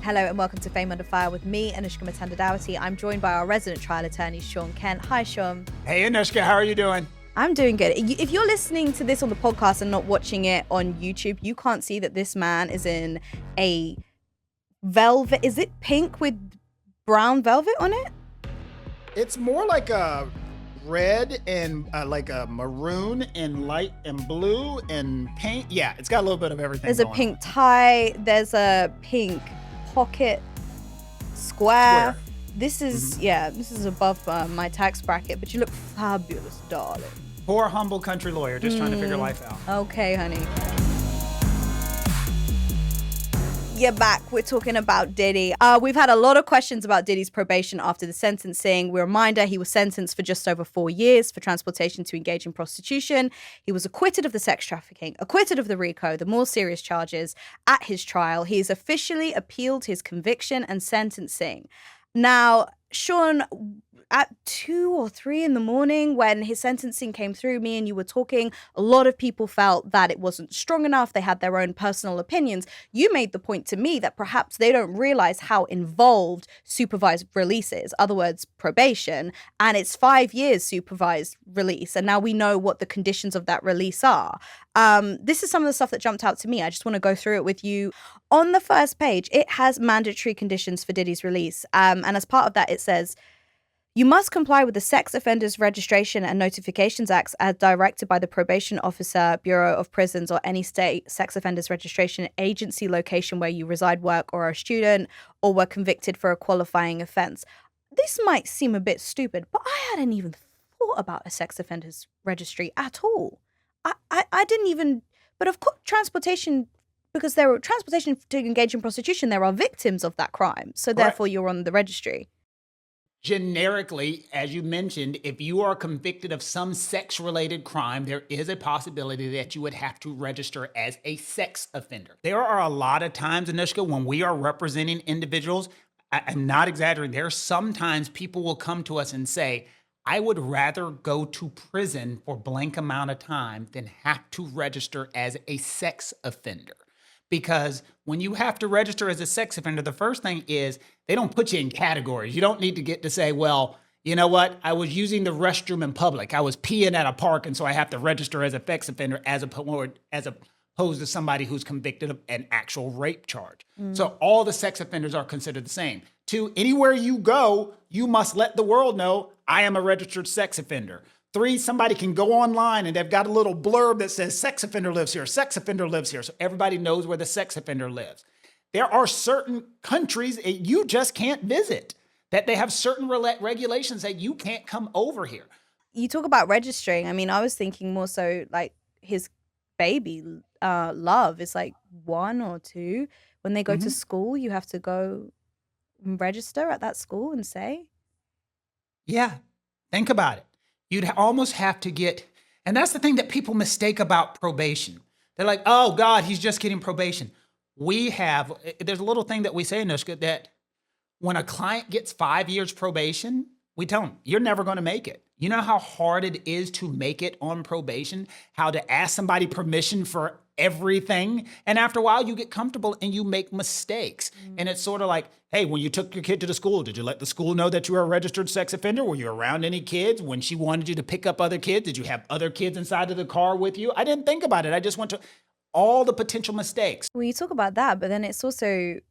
Hello and welcome to Fame Under Fire with me, Anoushka Mutanda-Dougherty. I'm joined by our resident trial attorney, Shaun Kent. Hi, Shaun. Hey, Anoushka, how are you doing? I'm doing good. If you're listening to this on the podcast and not watching it on YouTube, you can't see that this man is in a velvet. Is it pink with brown velvet on it? It's more like a red and like a maroon and light and blue and pink. Yeah, it's got a little bit of everything. There's a pink tie. There's a pink pocket square. This is, this is above my tax bracket, but you look fabulous, darling. Poor humble country lawyer just trying to figure life out. Okay, honey. You're back. We're talking about Diddy. We've had a lot of questions about Diddy's probation after the sentencing. We reminder, he was sentenced for just over 4 years for transportation to engage in prostitution. He was acquitted of the sex trafficking, acquitted of the RICO, the more serious charges at his trial. He has officially appealed his conviction and sentencing. Now, Shaun, at 2 or 3 in the morning when his sentencing came through, me and you were talking, a lot of people felt that it wasn't strong enough. They had their own personal opinions. You made the point to me that perhaps they don't realize how involved supervised release is, other words, probation, and it's 5 years supervised release. And now we know what the conditions of that release are. This is some of the stuff that jumped out to me. I just want to go through it with you. On the first page, it has mandatory conditions for Diddy's release. And as part of that, it says, you must comply with the Sex Offenders Registration and Notifications Acts as directed by the Probation Officer, Bureau of Prisons, or any state sex offenders registration agency location where you reside, work, or are a student, or were convicted for a qualifying offense. This might seem a bit stupid, but I hadn't even thought about a sex offenders registry at all. I didn't even, but of course, transportation, because there were transportation to engage in prostitution, there are victims of that crime. So therefore, you're on the registry. Generically, as you mentioned, if you are convicted of some sex-related crime, there is a possibility that you would have to register as a sex offender. There are a lot of times, Anoushka, when we are representing individuals, I'm not exaggerating, there are sometimes people will come to us and say, I would rather go to prison for blank amount of time than have to register as a sex offender. Because when you have to register as a sex offender, the first thing is they don't put you in categories. You don't need to get to say, well, you know what? I was using the restroom in public. I was peeing at a park, and so I have to register as a sex offender as opposed to somebody who's convicted of an actual rape charge. So all the sex offenders are considered the same. 2, anywhere you go, you must let the world know I am a registered sex offender. 3, somebody can go online and they've got a little blurb that says sex offender lives here, sex offender lives here. So everybody knows where the sex offender lives. There are certain countries that you just can't visit, that they have certain regulations that you can't come over here. You talk about registering. I mean, I was thinking more so like his baby, Love, is like 1 or 2. When they go to school, you have to go and register at that school and say. Yeah, think about it. You'd almost have to get, and that's the thing that people mistake about probation. They're like, oh God, he's just getting probation. There's a little thing that we say, Anoushka, that when a client gets 5 years probation, we tell them, you're never going to make it. You know how hard it is to make it on probation, how to ask somebody permission for everything. And after a while, you get comfortable and you make mistakes. And it's sort of like, hey, when you took your kid to the school, did you let the school know that you were a registered sex offender? Were you around any kids? When she wanted you to pick up other kids, did you have other kids inside of the car with you? I didn't think about it. I just went to all the potential mistakes. Well, you talk about that, but then it's also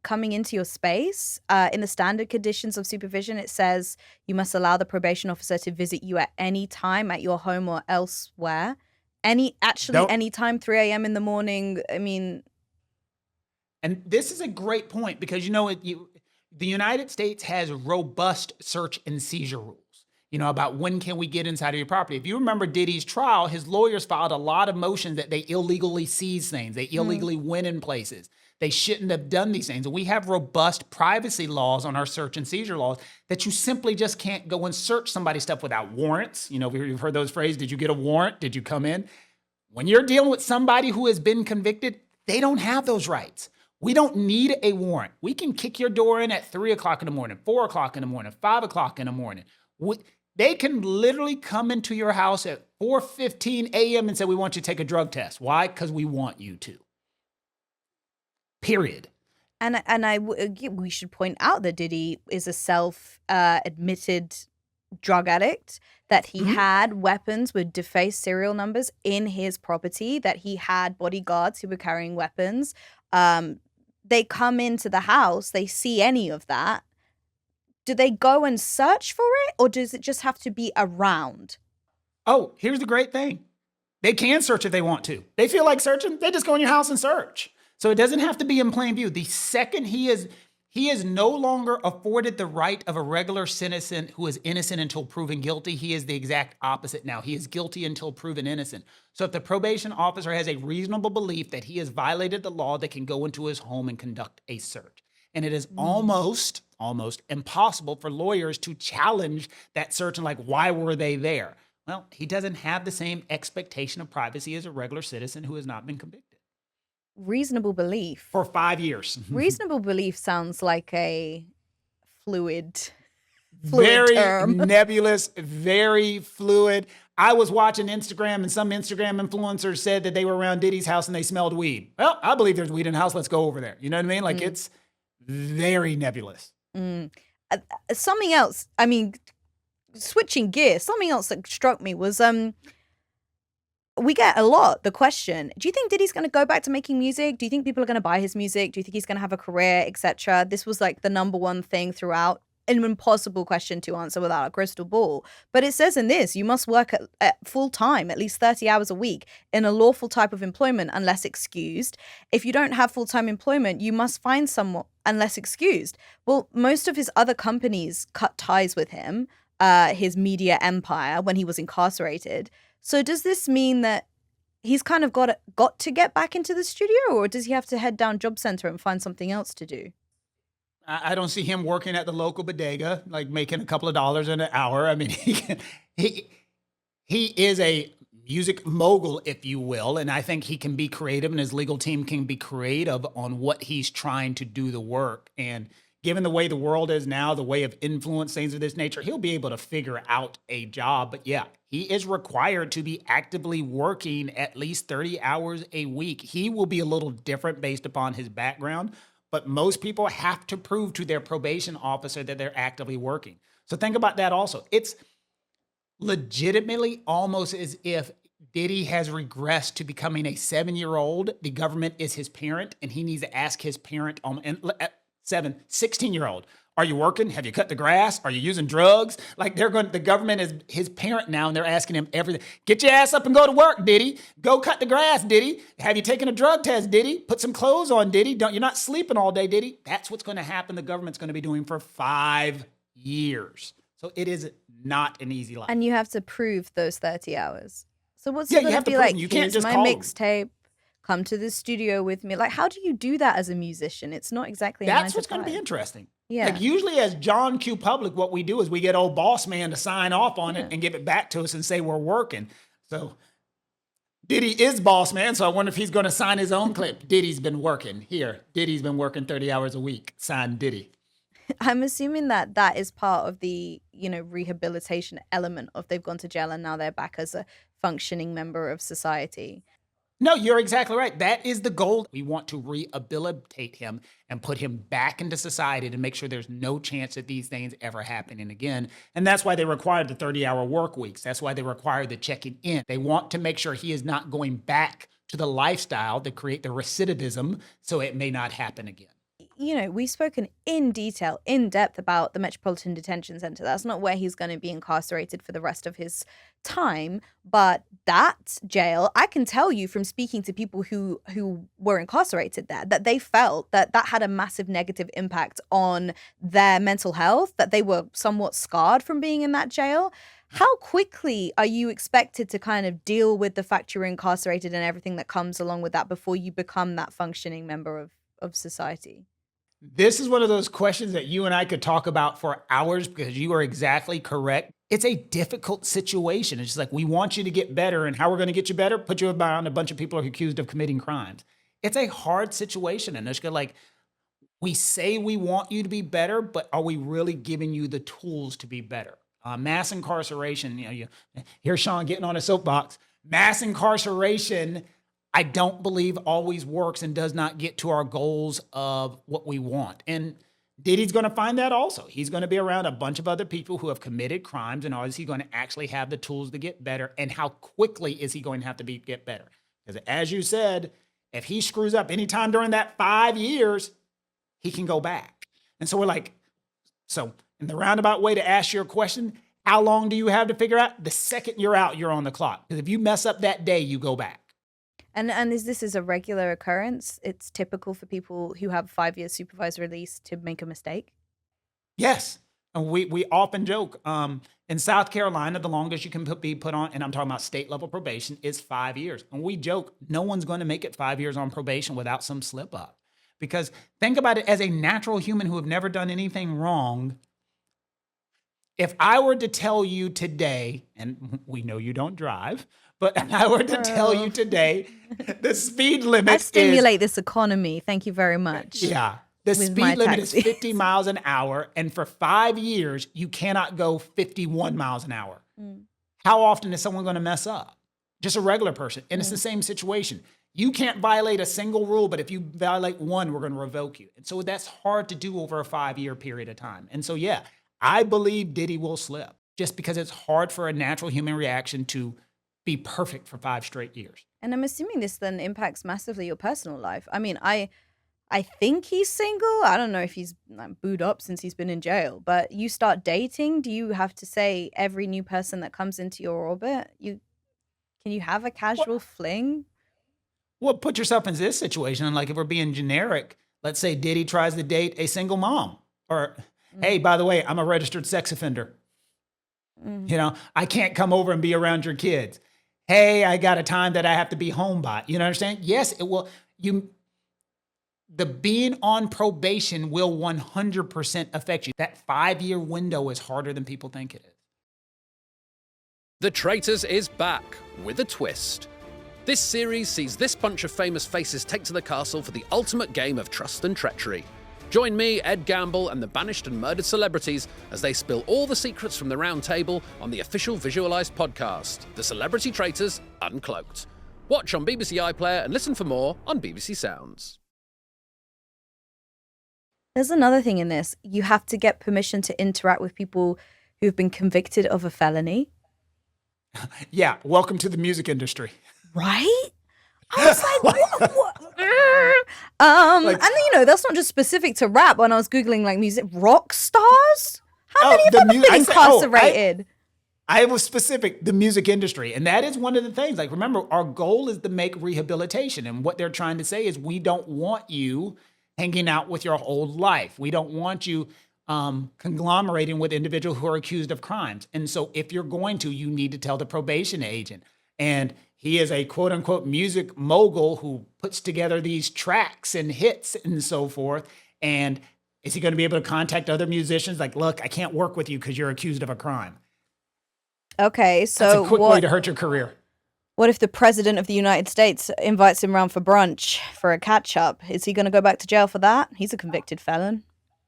coming into your space. In the standard conditions of supervision, it says you must allow the probation officer to visit you at any time at your home or elsewhere. Any time, 3 a.m. in the morning. I mean. And this is a great point because, the United States has robust search and seizure rules, about when can we get inside of your property. If you remember Diddy's trial, his lawyers filed a lot of motions that they illegally seize things. They illegally went in places. They shouldn't have done these things. And we have robust privacy laws on our search and seizure laws that you simply just can't go and search somebody's stuff without warrants. You've heard those phrases, did you get a warrant? Did you come in? When you're dealing with somebody who has been convicted, they don't have those rights. We don't need a warrant. We can kick your door in at 3 o'clock in the morning, 4 o'clock in the morning, 5 o'clock in the morning. They can literally come into your house at 4:15 a.m. and say, we want you to take a drug test. Why? Because we want you to. Period. We should point out that Diddy is a admitted drug addict, that he had weapons with defaced serial numbers in his property, that he had bodyguards who were carrying weapons. They come into the house, they see any of that. Do they go and search for it, or does it just have to be around? Oh, here's the great thing. They can search if they want to. They feel like searching, they just go in your house and search. So it doesn't have to be in plain view. The second he is no longer afforded the right of a regular citizen who is innocent until proven guilty. He is the exact opposite now. He is guilty until proven innocent. So if the probation officer has a reasonable belief that he has violated the law, they can go into his home and conduct a search. And it is almost impossible for lawyers to challenge that search and like, why were they there? Well, he doesn't have the same expectation of privacy as a regular citizen who has not been convicted. Reasonable belief. For 5 years. Reasonable belief sounds like a fluid Very term. nebulous, very fluid. I was watching Instagram and some Instagram influencers said that they were around Diddy's house and they smelled weed. Well, I believe there's weed in the house. Let's go over there. You know what I mean? Like it's very nebulous. Something else, I mean, switching gears, something else that struck me was we get a lot the question, do you think Diddy's going to go back to making music? Do you think people are going to buy his music? Do you think he's going to have a career, etc.? This was like the number one thing throughout. An impossible question to answer without a crystal ball. But it says in this, you must work at full time, at least 30 hours a week in a lawful type of employment unless excused. If you don't have full-time employment, you must find someone unless excused. Well, most of his other companies cut ties with him, his media empire, when he was incarcerated. So does this mean that he's kind of got to get back into the studio, or does he have to head down Job Center and find something else to do? I don't see him working at the local bodega, like making a couple of dollars an hour. I mean, he is a music mogul, if you will, and I think he can be creative, and his legal team can be creative on what he's trying to do the work. And given the way the world is now, the way of influence, things of this nature, he'll be able to figure out a job. But yeah, he is required to be actively working at least 30 hours a week. He will be a little different based upon his background, but most people have to prove to their probation officer that they're actively working. So think about that also. It's legitimately almost as if Diddy has regressed to becoming a 7-year-old. The government is his parent, and he needs to ask his parent on 16-year-old. Are you working? Have you cut the grass? Are you using drugs? Like the government is his parent now, and they're asking him everything. Get your ass up and go to work, Diddy. Go cut the grass, Diddy. Have you taken a drug test, Diddy? Put some clothes on, Diddy. You're not sleeping all day, Diddy. That's what's going to happen. The government's going to be doing for 5 years. So it is not an easy life. And you have to prove those 30 hours. So what's Yeah, it you going have to to be prove like? you can't Here's just my call 'em. mixtape. Come to the studio with me. Like, how do you do that as a musician? It's not exactly a 9 That's to what's going to 5. be interesting. Yeah. Like usually as John Q. Public, what we do is we get old boss man to sign off on it and give it back to us and say we're working. So Diddy is boss man, so I wonder if he's going to sign his own clip. Diddy's been working here. Diddy's been working 30 hours a week. Signed Diddy. I'm assuming that that is part of the, rehabilitation element of they've gone to jail and now they're back as a functioning member of society. No, you're exactly right. That is the goal. We want to rehabilitate him and put him back into society to make sure there's no chance that these things ever happening again. And that's why they require the 30-hour work weeks. That's why they require the checking in. They want to make sure he is not going back to the lifestyle to create the recidivism so it may not happen again. We've spoken in detail, in depth about the Metropolitan Detention Center. That's not where he's going to be incarcerated for the rest of his time. But that jail, I can tell you from speaking to people who were incarcerated there, that they felt that had a massive negative impact on their mental health, that they were somewhat scarred from being in that jail. How quickly are you expected to kind of deal with the fact you're incarcerated and everything that comes along with that before you become that functioning member of society? This is one of those questions that you and I could talk about for hours because you are exactly correct. It's a difficult situation. It's just like, we want you to get better, and how we're going to get you better? Put you around a bunch of people who are accused of committing crimes. It's a hard situation, Anoushka. Like, we say we want you to be better, but are we really giving you the tools to be better? Mass incarceration, you hear Sean getting on a soapbox. Mass incarceration, I don't believe always works and does not get to our goals of what we want. And Diddy's going to find that also. He's going to be around a bunch of other people who have committed crimes, and is he going to actually have the tools to get better? And how quickly is he going to have to get better? Because as you said, if he screws up anytime during that 5 years, he can go back. And so we're like, so in the roundabout way to ask your question, how long do you have to figure out? The second you're out, you're on the clock. Because if you mess up that day, you go back. And is this a regular occurrence? It's typical for people who have 5 years supervised release to make a mistake? Yes. And we often joke, in South Carolina, the longest you can be put on, and I'm talking about state level probation, is 5 years. And we joke, no one's going to make it 5 years on probation without some slip up. Because think about it as a natural human who have never done anything wrong. If I were to tell you today, and we know you don't drive, but if I were to tell you today, the speed limit I stimulate this economy. Thank you very much. Yeah. The speed limit is 50 miles an hour. And for 5 years, you cannot go 51 miles an hour. How often is someone going to mess up? Just a regular person. And it's the same situation. You can't violate a single rule, but if you violate one, we're going to revoke you. And so that's hard to do over a 5-year period of time. And so, yeah, I believe Diddy will slip just because it's hard for a natural human reaction to be perfect for 5 straight years. And I'm assuming this then impacts massively your personal life. I mean, I think he's single. I don't know if he's booed up since he's been in jail, but you start dating, do you have to say every new person that comes into your orbit, can you have a casual fling? Well, put yourself in this situation. Like if we're being generic, let's say Diddy tries to date a single mom or, hey, by the way, I'm a registered sex offender. You know, I can't come over and be around your kids. Hey, I got a time that I have to be home by. You know what I'm saying? Yes, it will. The being on probation will 100% affect you. That 5-year window is harder than people think it is. The Traitors is back with a twist. This series sees this bunch of famous faces take to the castle for the ultimate game of trust and treachery. Join me, Ed Gamble, and the banished and murdered celebrities as they spill all the secrets from the round table on the official visualised podcast, The Celebrity Traitors Uncloaked. Watch on BBC iPlayer and listen for more on BBC Sounds. There's another thing in this. You have to get permission to interact with people who've been convicted of a felony. Yeah, welcome to the music industry. Right? I was like, what? And then, that's not just specific to rap. When I was Googling music, rock stars? How many have ever been incarcerated? I was specific, the music industry. And that is one of the things. Remember, our goal is to make rehabilitation. And what they're trying to say is we don't want you hanging out with your old life. We don't want you conglomerating with individuals who are accused of crimes. And so if you're going to, you need to tell the probation agent. And he is a quote unquote music mogul who puts together these tracks and hits and so forth. And is he going to be able to contact other musicians? Look, I can't work with you because you're accused of a crime. Okay, so that's a quick way to hurt your career. What if the president of the United States invites him around for brunch for a catch up? Is he going to go back to jail for that? He's a convicted felon.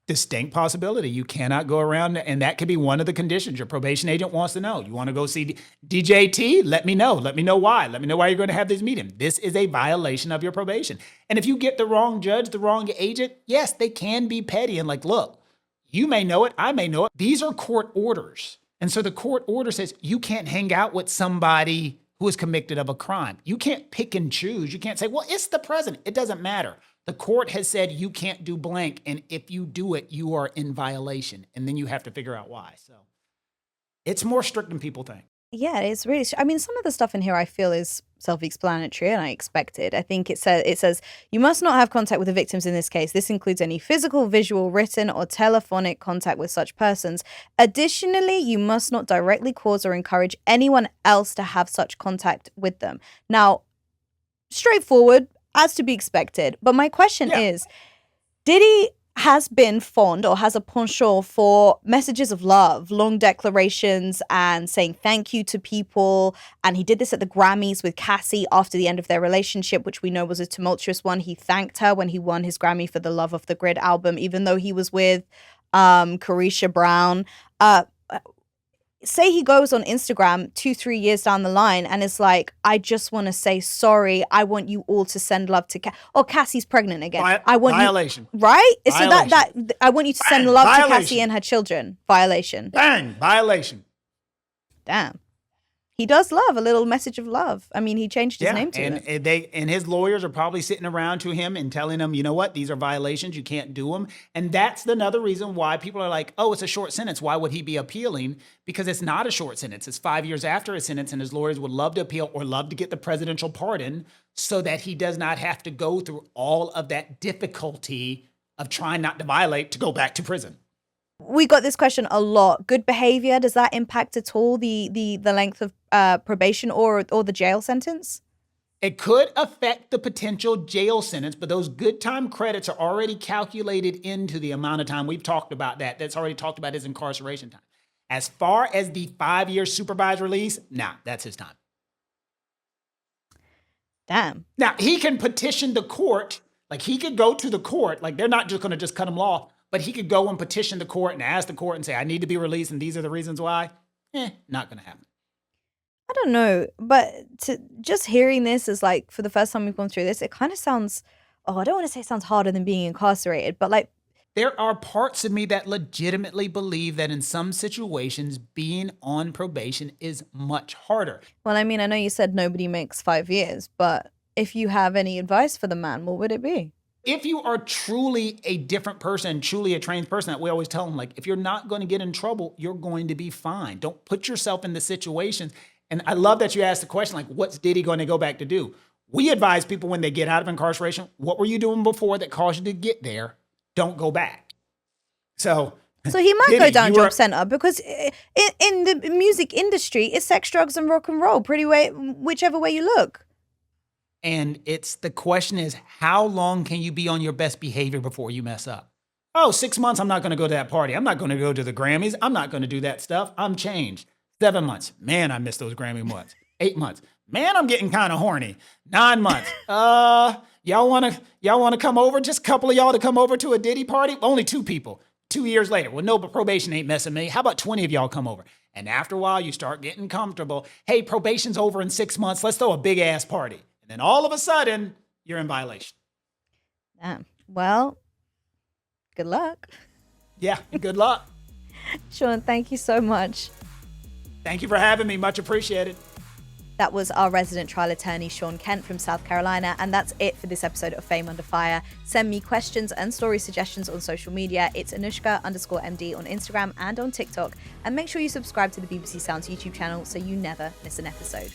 Distinct possibility. You cannot go around, and that could be one of the conditions. Your probation agent wants to know. You want to go see DJ T? Let me know. Let me know why. Let me know why you're going to have this meeting. This is a violation of your probation. And if you get the wrong judge, the wrong agent, yes, they can be petty and look, you may know it. I may know it. These are court orders. And so the court order says you can't hang out with somebody who is convicted of a crime. You can't pick and choose. You can't say, well, it's the president. It doesn't matter. The court has said you can't do blank, and if you do it, you are in violation, and then you have to figure out why. So it's more strict than people think. Yeah, it's really. I mean, some of the stuff in here I feel is self-explanatory, and I expected. I think it says you must not have contact with the victims in this case. This includes any physical, visual, written, or telephonic contact with such persons. Additionally, you must not directly cause or encourage anyone else to have such contact with them. Now, straightforward, as to be expected. But my question is, Diddy has been fond or has a penchant for messages of love, long declarations and saying thank you to people. And he did this at the Grammys with Cassie after the end of their relationship, which we know was a tumultuous one. He thanked her when he won his Grammy for the Love of the Grid album, even though he was with Carisha Brown. say he goes on Instagram 2-3 years down the line and is like, I just want to say sorry. I want you all to send love to Cassie's pregnant again. I want violation. You, right? Violation. So that I want you to send Bang, love violation. to Cassie and her children. Violation. Bang, violation. Damn. He does love a little message of love. I mean, he changed his name to it. And his lawyers are probably sitting around to him and telling him, you know what, these are violations. You can't do them. And that's another reason why people are like, oh, it's a short sentence. Why would he be appealing? Because it's not a short sentence. It's 5 years after his sentence, and his lawyers would love to appeal or love to get the presidential pardon so that he does not have to go through all of that difficulty of trying not to violate to go back to prison. We got this question a lot. Good behavior, does that impact at all the length of probation or the jail sentence? It could affect the potential jail sentence, but those good time credits are already calculated into the amount of time. We've talked about that. That's already talked about his incarceration time. As far as the 5-year supervised release, that's his time. Damn. Now, he can petition the court. Like, he could go to the court. Like, they're not just going to just cut him off. But he could go and petition the court and ask the court and say, I need to be released and these are the reasons why. Not going to happen. I don't know. But just hearing this is like, for the first time we've gone through this, it kind of sounds, I don't want to say it sounds harder than being incarcerated, but like. There are parts of me that legitimately believe that in some situations, being on probation is much harder. Well, I mean, I know you said nobody makes 5 years, but if you have any advice for the man, what would it be? If you are truly a different person, truly a trained person, that we always tell them, like, if you're not going to get in trouble, you're going to be fine. Don't put yourself in the situations. And I love that you asked the question, like, what's Diddy going to go back to do? We advise people when they get out of incarceration, what were you doing before that caused you to get there? Don't go back. So he might Diddy, go down job center because in the music industry, it's sex, drugs, and rock and roll, whichever way you look. And the question is, how long can you be on your best behavior before you mess up? Oh, 6 months, I'm not going to go to that party. I'm not going to go to the Grammys. I'm not going to do that stuff. I'm changed. 7 months. Man, I miss those Grammy months. 8 months. Man, I'm getting kind of horny. 9 months. Y'all want to come over? Just a couple of y'all to come over to a Diddy party? Only 2 people. 2 years later. Well, no, but probation ain't messing me. How about 20 of y'all come over? And after a while, you start getting comfortable. Hey, probation's over in 6 months. Let's throw a big ass party. Then all of a sudden, you're in violation. Damn. Well, good luck. Yeah, good luck. Shaun, thank you so much. Thank you for having me. Much appreciated. That was our resident trial attorney, Shaun Kent from South Carolina. And that's it for this episode of Fame Under Fire. Send me questions and story suggestions on social media. It's Anoushka_MD on Instagram and on TikTok. And make sure you subscribe to the BBC Sounds YouTube channel so you never miss an episode.